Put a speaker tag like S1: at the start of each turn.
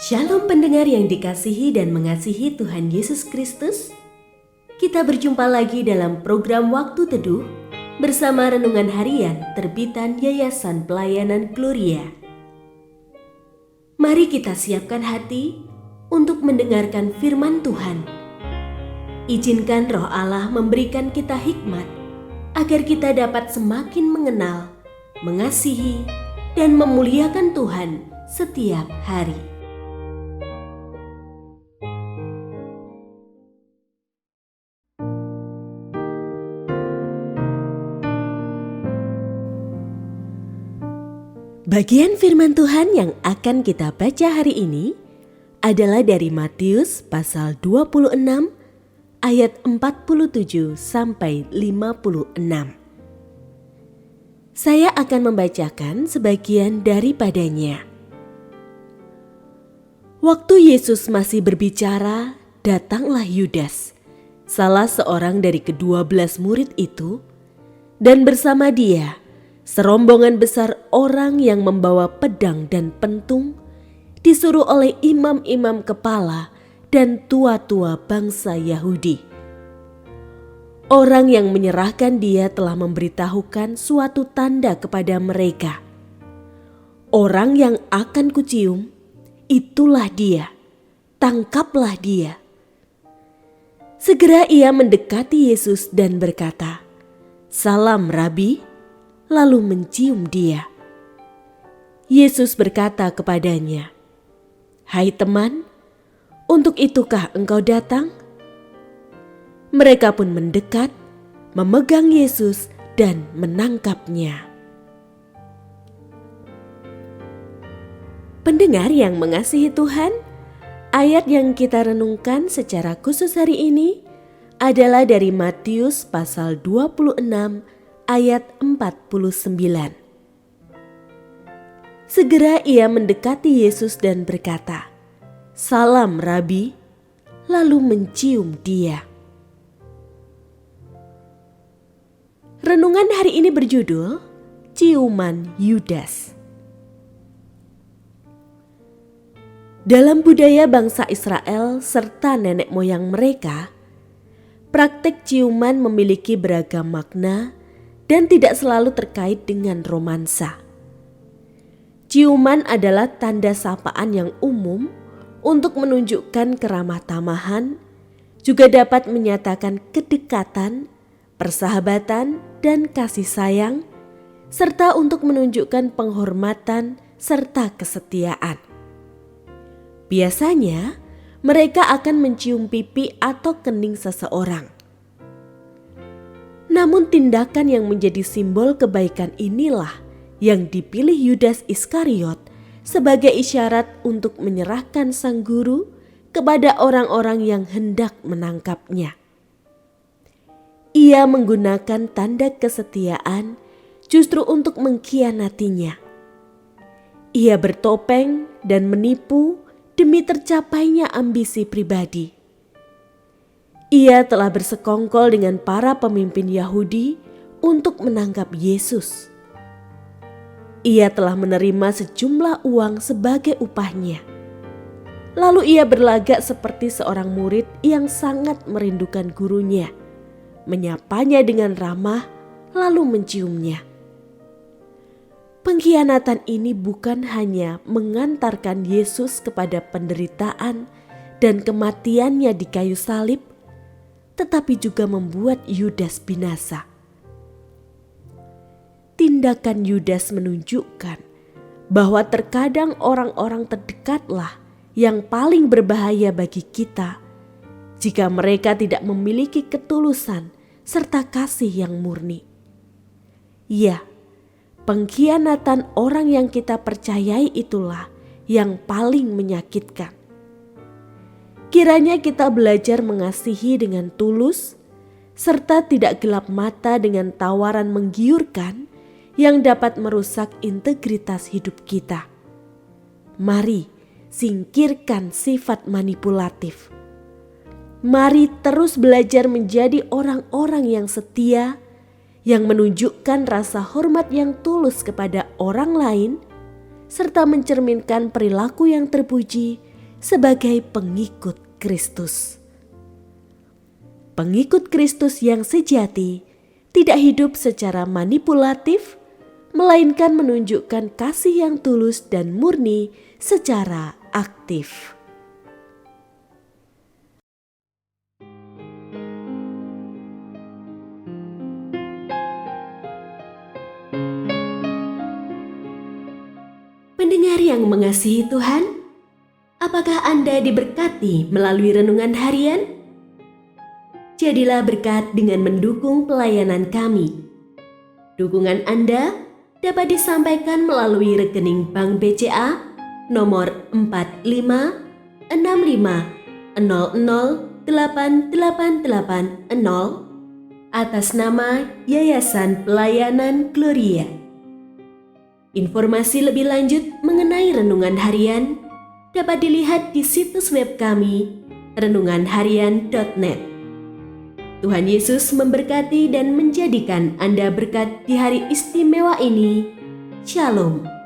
S1: Shalom pendengar yang dikasihi dan mengasihi Tuhan Yesus Kristus. Kita berjumpa lagi dalam program Waktu Teduh bersama Renungan Harian terbitan Yayasan Pelayanan Gloria. Mari kita siapkan hati untuk mendengarkan firman Tuhan. Izinkan Roh Allah memberikan kita hikmat agar kita dapat semakin mengenal, mengasihi, dan memuliakan Tuhan setiap hari. Bagian firman Tuhan yang akan kita baca hari ini adalah dari Matius pasal 26 ayat 47 sampai 56. Saya akan membacakan sebagian daripadanya. Waktu Yesus masih berbicara, datanglah Yudas, salah seorang dari ke-12 murid itu, dan bersama dia serombongan besar orang yang membawa pedang dan pentung disuruh oleh imam-imam kepala dan tua-tua bangsa Yahudi. Orang yang menyerahkan dia telah memberitahukan suatu tanda kepada mereka. Orang yang akan kucium, itulah dia, tangkaplah dia. Segera ia mendekati Yesus dan berkata, "Salam Rabi," lalu mencium dia. Yesus berkata kepadanya, "Hai teman, untuk itukah engkau datang?" Mereka pun mendekat, memegang Yesus dan menangkapnya. Pendengar yang mengasihi Tuhan, ayat yang kita renungkan secara khusus hari ini adalah dari Matius pasal 26 ayat 49. Segera ia mendekati Yesus dan berkata, "Salam Rabi," lalu mencium dia. Renungan hari ini berjudul Ciuman Yudas. Dalam budaya bangsa Israel serta nenek moyang mereka, praktek ciuman memiliki beragam makna dan tidak selalu terkait dengan romansa. Ciuman adalah tanda sapaan yang umum untuk menunjukkan keramah tamahan, juga dapat menyatakan kedekatan, persahabatan, dan kasih sayang, serta untuk menunjukkan penghormatan serta kesetiaan. Biasanya, mereka akan mencium pipi atau kening seseorang. Namun tindakan yang menjadi simbol kebaikan inilah yang dipilih Yudas Iskariot sebagai isyarat untuk menyerahkan sang guru kepada orang-orang yang hendak menangkapnya. Ia menggunakan tanda kesetiaan justru untuk mengkhianatinya. Ia bertopeng dan menipu demi tercapainya ambisi pribadi. Ia telah bersekongkol dengan para pemimpin Yahudi untuk menangkap Yesus. Ia telah menerima sejumlah uang sebagai upahnya. Lalu ia berlagak seperti seorang murid yang sangat merindukan gurunya, menyapanya dengan ramah lalu menciumnya. Pengkhianatan ini bukan hanya mengantarkan Yesus kepada penderitaan dan kematiannya di kayu salib, tetapi juga membuat Yudas binasa. Tindakan Yudas menunjukkan bahwa terkadang orang-orang terdekatlah yang paling berbahaya bagi kita jika mereka tidak memiliki ketulusan serta kasih yang murni. Ya, pengkhianatan orang yang kita percayai itulah yang paling menyakitkan. Kiranya kita belajar mengasihi dengan tulus, serta tidak gelap mata dengan tawaran menggiurkan yang dapat merusak integritas hidup kita. Mari singkirkan sifat manipulatif. Mari terus belajar menjadi orang-orang yang setia, yang menunjukkan rasa hormat yang tulus kepada orang lain, serta mencerminkan perilaku yang terpuji sebagai pengikut Kristus. Pengikut Kristus yang sejati tidak hidup secara manipulatif, melainkan menunjukkan kasih yang tulus dan murni secara aktif. Pendengar yang mengasihi Tuhan, apakah Anda diberkati melalui renungan harian? Jadilah berkat dengan mendukung pelayanan kami. Dukungan Anda dapat disampaikan melalui rekening Bank BCA nomor 4565008880 atas nama Yayasan Pelayanan Gloria. Informasi lebih lanjut mengenai renungan harian dapat dilihat di situs web kami renunganharian.net. Tuhan Yesus memberkati dan menjadikan Anda berkat di hari istimewa ini. Shalom.